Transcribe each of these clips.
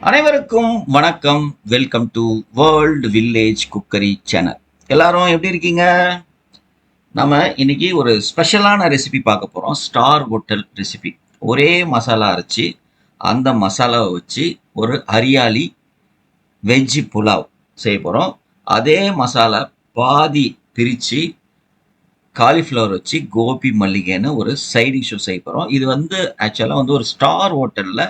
அனைவருக்கும் வணக்கம். Welcome to world village cookery channel. எல்லாரும் எப்படி இருக்கீங்க? நம்ம இன்னைக்கு ஒரு ஸ்பெஷலான ரெசிபி பார்க்க போகிறோம். Star hotel recipe. ஒரே மசாலா அரைச்சி அந்த மசாலாவை வச்சு ஒரு ஹரியாலி வெஜ்ஜி புலாவ் செய்ய போகிறோம். அதே மசாலா பாதி பிரித்து காலிஃப்ளவர் வச்சு கோபி மல்லிகைன்னு ஒரு சைட் டிஷ்ஷும் செய்ய போகிறோம். இது ஆக்சுவலாக ஒரு ஸ்டார் ஹோட்டலில்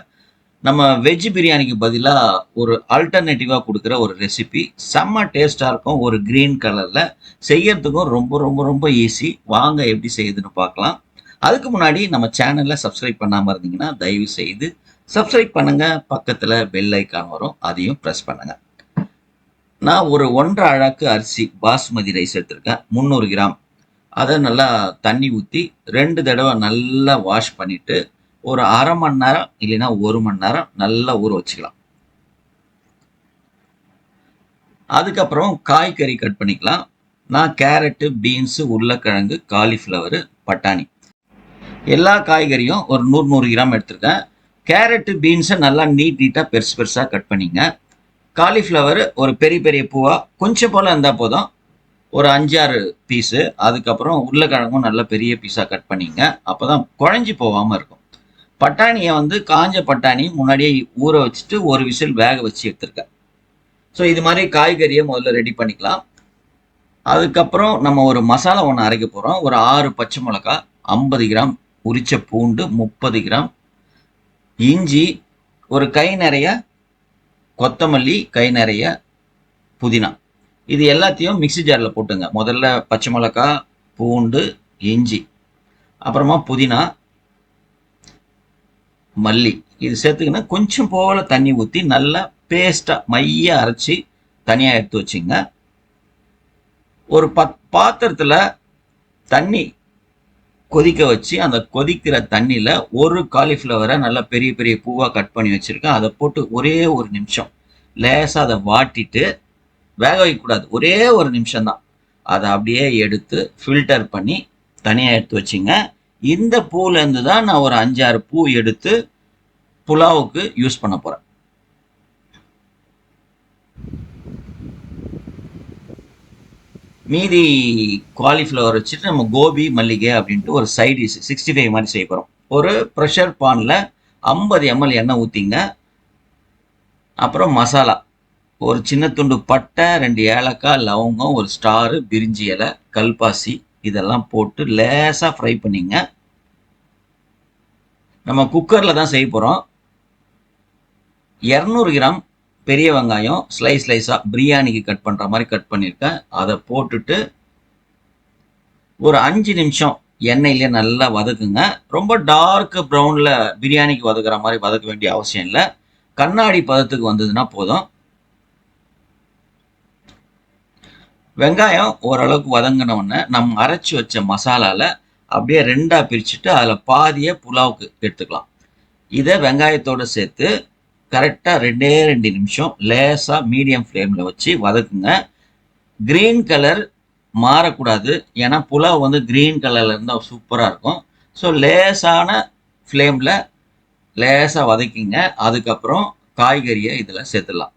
நம்ம வெஜ் பிரியாணிக்கு பதிலாக ஒரு ஆல்டர்னேட்டிவாக கொடுக்குற ஒரு ரெசிபி. செம்ம டேஸ்ட்டாக இருக்கும். ஒரு க்ரீன் கலரில் செய்யறதுக்கும் ரொம்ப ரொம்ப ரொம்ப ஈஸி. வாங்க எப்படி செய்யுதுன்னு பார்க்கலாம். அதுக்கு முன்னாடி நம்ம சேனலில் சப்ஸ்கிரைப் பண்ணாமல் இருந்தீங்கன்னா தயவு செய்து சப்ஸ்கிரைப் பண்ணுங்கள். பக்கத்தில் பெல் ஐக்கான் வரும், அதையும் ப்ரெஸ் பண்ணுங்கள். நான் ஒரு 1.5 அழகு அரிசி பாஸ்மதி ரைஸ் எடுத்திருக்கேன், 300 கிராம். அதை நல்லா தண்ணி ஊற்றி 2 தடவை நல்லா வாஷ் பண்ணிவிட்டு ஒரு அரை மணி நேரம் இல்லைன்னா 1 மணி நேரம் நல்லா ஊற வச்சுக்கலாம். அதுக்கப்புறம் காய்கறி கட் பண்ணிக்கலாம். நான் கேரட்டு, பீன்ஸு, உருளைக்கிழங்கு, காலிஃப்ளவரு, பட்டாணி எல்லா காய்கறியும் ஒரு 100 கிராம் எடுத்திருக்கேன். கேரட்டு, பீன்ஸை நல்லா நீட்டாக பெருசு பெருசாக கட் பண்ணிங்க. காலிஃப்ளவர் ஒரு பெரிய பெரிய பூவாக கொஞ்சம் போல் இருந்தால் போதும், ஒரு 5-6 பீஸு. அதுக்கப்புறம் உருளைக்கிழங்கும் நல்லா பெரிய பீஸாக கட் பண்ணிங்க, அப்போ தான் குழஞ்சி போகாமல் இருக்கும். பட்டாணியை காஞ்ச பட்டாணி முன்னாடியே ஊற வச்சுட்டு ஒரு விசில் வேக வச்சு எடுத்துருக்கேன். ஸோ இது மாதிரி காய்கறியை முதல்ல ரெடி பண்ணிக்கலாம். அதுக்கப்புறம் நம்ம ஒரு மசாலா ஒன்று அரைக்க போகிறோம். ஒரு 6 பச்சை மிளகா, 50 கிராம் உரிச்ச பூண்டு, 30 கிராம் இஞ்சி, ஒரு கை நிறைய கொத்தமல்லி, கை நிறைய புதினா. இது எல்லாத்தையும் மிக்சி ஜாரில் போட்டுங்க. முதல்ல பச்சை மிளகா, பூண்டு, இஞ்சி, அப்புறமா புதினா, மல்லி இது சேர்த்துக்கினா கொஞ்சம் போல தண்ணி ஊற்றி நல்லா பேஸ்ட்டாக மைய அரைச்சி தனியாக எடுத்து வச்சுங்க. ஒரு பாத்திரத்தில் தண்ணி கொதிக்க வச்சு அந்த கொதிக்கிற தண்ணியில் ஒரு காலிஃப்ளவரை நல்லா பெரிய பெரிய பூவாக கட் பண்ணி வச்சுருக்கேன். அதை போட்டு ஒரே ஒரு நிமிஷம் லேசாக அதை வாட்டிட்டு, வேக வைக்கக்கூடாது, ஒரே ஒரு நிமிஷம்தான். அதை அப்படியே எடுத்து ஃபில்டர் பண்ணி தனியாக எடுத்து வச்சுங்க. இந்த பூலேருந்து தான் நான் ஒரு 5-6 பூ எடுத்து புலாவுக்கு யூஸ் பண்ண போகிறேன். மீதி காலிஃப்ளவர் வச்சுட்டு நம்ம கோபி மல்லிகை அப்படின்ட்டு ஒரு சைட் டிஷ் 65 மாதிரி செய்ய போகிறோம். ஒரு ப்ரெஷர் பானில் 50 ml எண்ணெய் ஊற்றிங்க. அப்புறம் மசாலா ஒரு சின்ன துண்டு பட்டை, 2 ஏலக்காய், லவங்கம், ஒரு ஸ்டாரு, பிரிஞ்சி இலை, கல்பாசி இதெல்லாம் போட்டு லேசாக ஃப்ரை பண்ணிங்க. நம்ம குக்கரில் தான் செய்ய போகிறோம். 200 கிராம் பெரிய வெங்காயம் ஸ்லைஸாக பிரியாணிக்கு கட் பண்ணுற மாதிரி கட் பண்ணியிருக்கேன். அதை போட்டுட்டு ஒரு 5 நிமிஷம் எண்ணெயிலே நல்லா வதக்குங்க. ரொம்ப டார்க் ப்ரௌனில் பிரியாணிக்கு வதக்குற மாதிரி வதக்க வேண்டிய அவசியம் இல்லை. கண்ணாடி பதத்துக்கு வந்ததுன்னா போதும். வெங்காயம் ஓரளவுக்கு வதங்கினவுடனே நம்ம அரைச்சி வச்ச மசாலாவில் அப்படியே 2ஆக பிரிச்சுட்டு அதில் பாதியை புலாவுக்கு எடுத்துக்கலாம். இதை வெங்காயத்தோடு சேர்த்து கரெக்டாக 2 நிமிஷம் லேசாக மீடியம் ஃப்ளேமில் வச்சு வதக்குங்க. க்ரீன் கலர் மாறக்கூடாது, ஏன்னா புலாவ் க்ரீன் கலரில் இருந்தால் சூப்பராக இருக்கும். ஸோ லேசான ஃப்ளேமில் லேசாக வதக்கிங்க. அதுக்கப்புறம் காய்கறியை இதில் சேர்த்துடலாம்.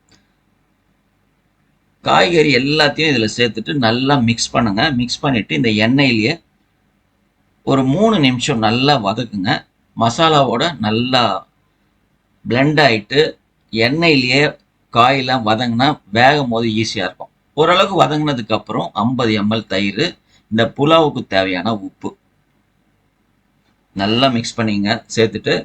காய்கறி எல்லாத்தையும் இதில் சேர்த்துட்டு நல்லா மிக்ஸ் பண்ணுங்க. மிக்ஸ் பண்ணிவிட்டு இந்த எண்ணெயிலேயே ஒரு 3 நிமிஷம் நல்லா வதக்குங்க. மசாலாவோட நல்லா பிளெண்ட் ஆகிட்டு எண்ணெயிலேயே காயெல்லாம் வதங்கினா வேகும் போது ஈஸியாக இருக்கும். ஓரளவுக்கு வதங்கினதுக்கப்புறம் 50 ml தயிர், இந்த புலாவுக்கு தேவையான உப்பு நல்லா மிக்ஸ் பண்ணிங்க. சேர்த்துட்டு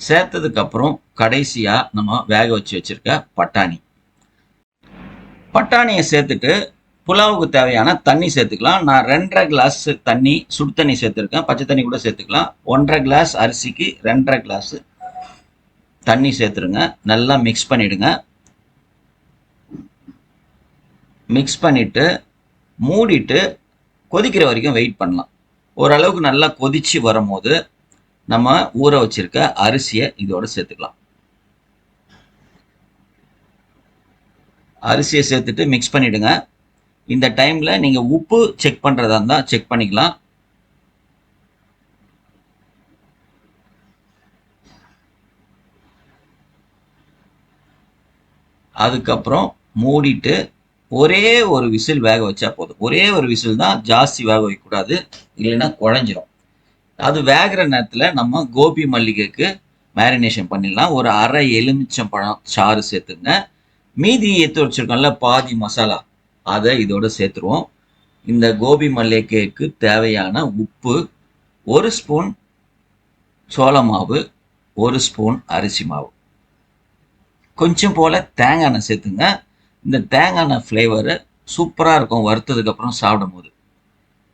சேர்த்ததுக்கப்புறம் கடைசியாக நம்ம வேக வச்சுருக்க பட்டாணியை சேர்த்துட்டு புலாவுக்கு தேவையான தண்ணி சேர்த்துக்கலாம். நான் 2.5 கிளாஸ் தண்ணி, சுடு தண்ணி சேர்த்துருக்கேன். பச்சை தண்ணி கூட சேர்த்துக்கலாம். 1.5 கிளாஸ் அரிசிக்கு 2.5 கிளாஸ் தண்ணி சேர்த்துருங்க. நல்லா மிக்ஸ் பண்ணிவிடுங்க. மிக்ஸ் பண்ணிவிட்டு மூடிட்டு கொதிக்கிற வரைக்கும் வெயிட் பண்ணலாம். ஓரளவுக்கு நல்லா கொதித்து வரும்போது நம்ம ஊற வச்சுருக்க அரிசியை இதோடு சேர்த்துக்கலாம். அரிசியை சேர்த்துட்டு மிக்ஸ் பண்ணிவிடுங்க. இந்த டைமில் நீங்கள் உப்பு செக் பண்ணுறதா இருந்தால் செக் பண்ணிக்கலாம். அதுக்கப்புறம் மூடிட்டு ஒரே ஒரு விசில் வேக வச்சா போதும். ஒரே ஒரு விசில் தான், ஜாஸ்தி வேக வைக்கக்கூடாது, இல்லைன்னா குழஞ்சிரும். அது வேகிற நேரத்தில் நம்ம கோபி மல்லிகைக்கு மேரினேஷன் பண்ணிடலாம். ஒரு அரை எலுமிச்சம்பழம் சாறு சேர்த்துங்க. மீதி எடுத்து வச்சிருக்கோம்ல பாதி மசாலா, அதை இதோட சேர்த்துருவோம். இந்த கோபி மல்லிகைக்கு தேவையான உப்பு, 1 ஸ்பூன் சோள மாவு, 1 ஸ்பூன் அரிசி மாவு, கொஞ்சம் போல் தேங்காய் எண்ணெய் சேர்த்துங்க. இந்த தேங்காய் எண்ணெய் ஃப்ளேவரு சூப்பராக இருக்கும் வறுத்ததுக்கப்புறம் சாப்பிடும் போது.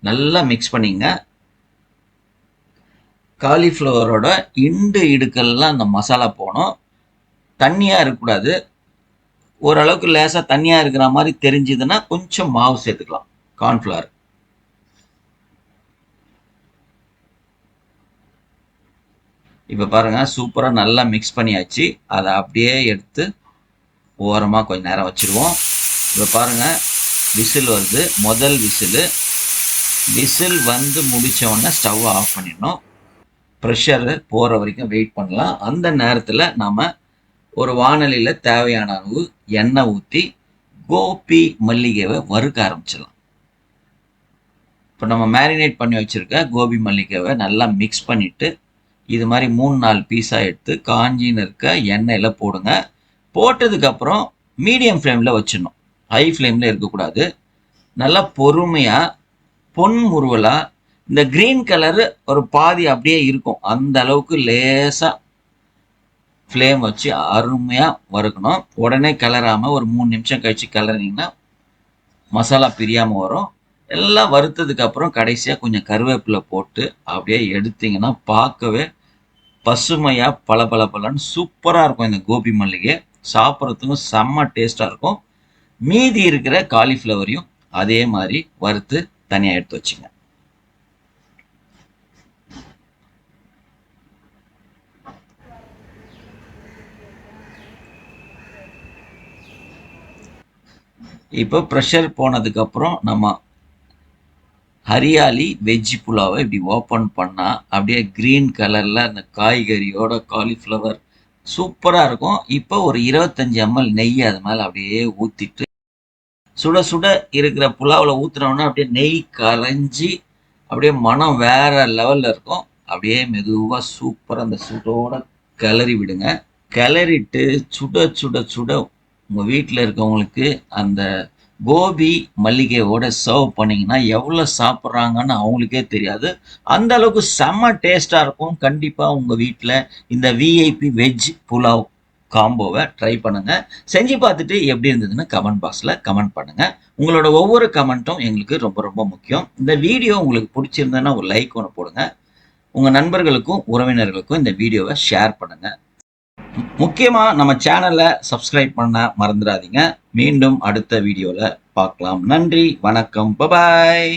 நல்லா மிக்ஸ் பண்ணிங்க. காலிஃப்ளவரோட இடுக்கெல்லாம் அந்த மசாலா போகணும். தண்ணியாக இருக்கக்கூடாது. ஓரளவுக்கு லேசாக தண்ணியாக இருக்கிற மாதிரி தெரிஞ்சுதுன்னா கொஞ்சம் மாவு சேர்த்துக்கலாம், கார்ன்ஃப்ளவர். இப்போ பாருங்கள், சூப்பராக நல்லா மிக்ஸ் பண்ணியாச்சு. அதை அப்படியே எடுத்து ஓரமாக கொஞ்சம் நேரம் வச்சுருவோம். இப்போ பாருங்கள், விசில் வருது. முதல் விசில் வந்து முடித்தோடனே ஸ்டவ் ஆஃப் பண்ணிடணும். ப்ரெஷர் போகிற வரைக்கும் வெயிட் பண்ணலாம். அந்த நேரத்தில் நாம் ஒரு வாணலியில் தேவையான அளவு எண்ணெய் ஊற்றி கோபி மல்லிகையை வறுக்க ஆரம்பிச்சிடலாம். இப்போ நம்ம மேரினேட் பண்ணி வச்சுருக்க கோபி மல்லிகையை நல்லா மிக்ஸ் பண்ணிவிட்டு இது மாதிரி 3-4 பீஸாக எடுத்து காஞ்சின்னு இருக்க எண்ணெயில் போடுங்க. போட்டதுக்கப்புறம் மீடியம் ஃப்ளேமில் வச்சிடணும், ஹை ஃப்ளேமில் இருக்கக்கூடாது. நல்லா பொறுமையாக பொன் முருவலாக இந்த க்ரீன் கலரு ஒரு பாதி அப்படியே இருக்கும், அந்த அளவுக்கு லேசாக ஃப்ளேம் வச்சு அருமையாக வறுக்கணும். உடனே கிளறாமல் ஒரு 3 நிமிஷம் கழித்து கிளறினீங்கன்னா மசாலா பிரியாமல் வரும். எல்லாம் வறுத்ததுக்கப்புறம் கடைசியாக கொஞ்சம் கருவேப்பிலை போட்டு அப்படியே எடுத்திங்கன்னா பார்க்கவே பசுமையாக பளபளன்னு சூப்பராக இருக்கும். இந்த கோபி மல்லிகை சாப்பிட்றதுக்கும் செம்ம டேஸ்ட்டாக இருக்கும். மீதி இருக்கிற காலிஃப்ளவரையும் அதே மாதிரி வறுத்து தனியாக எடுத்து வச்சுங்க. இப்போ ப்ரெஷர் போனதுக்கப்புறம் நம்ம ஹரியாலி வெஜ் புலாவை இப்படி ஓப்பன் பண்ணால் அப்படியே க்ரீன் கலரில் அந்த காய்கறியோட காலிஃப்ளவர் சூப்பராக இருக்கும். இப்போ ஒரு 25 ml நெய் அது மேலே அப்படியே ஊற்றிட்டு சுட சுட இருக்கிற புலாவில் ஊற்றுனோன்னா அப்படியே நெய் கரைஞ்சி அப்படியே மனம் வேற லெவலில் இருக்கும். அப்படியே மெதுவாக சூப்பராக அந்த சூட்டோட கிளறி விடுங்க. கிளறிட்டு சுட சுட சுட உங்கள் வீட்டில் இருக்கவங்களுக்கு அந்த கோபி மல்லிகையோட சர்வ் பண்ணிங்கன்னா எவ்வளோ சாப்பிட்றாங்கன்னு அவங்களுக்கே தெரியாது, அந்த அளவுக்கு செம்ம டேஸ்ட்டாக இருக்கும். கண்டிப்பாக உங்கள் வீட்டில் இந்த விஐபி வெஜ் புலாவ் காம்போவை ட்ரை பண்ணுங்கள். செஞ்சு பார்த்துட்டு எப்படி இருந்ததுன்னு கமெண்ட் பாக்ஸில் கமெண்ட் பண்ணுங்கள். உங்களோட ஒவ்வொரு கமெண்ட்டும் எங்களுக்கு ரொம்ப ரொம்ப முக்கியம். இந்த வீடியோ உங்களுக்கு பிடிச்சிருந்ததுன்னா ஒரு லைக் ஒன்று போடுங்க. உங்கள் நண்பர்களுக்கும் உறவினர்களுக்கும் இந்த வீடியோவை ஷேர் பண்ணுங்கள். முக்கியமாக நம்ம சேனலை சப்ஸ்கிரைப் பண்ண மறந்துடாதீங்க. மீண்டும் அடுத்த வீடியோவில் பார்க்கலாம். நன்றி, வணக்கம், பபாய்.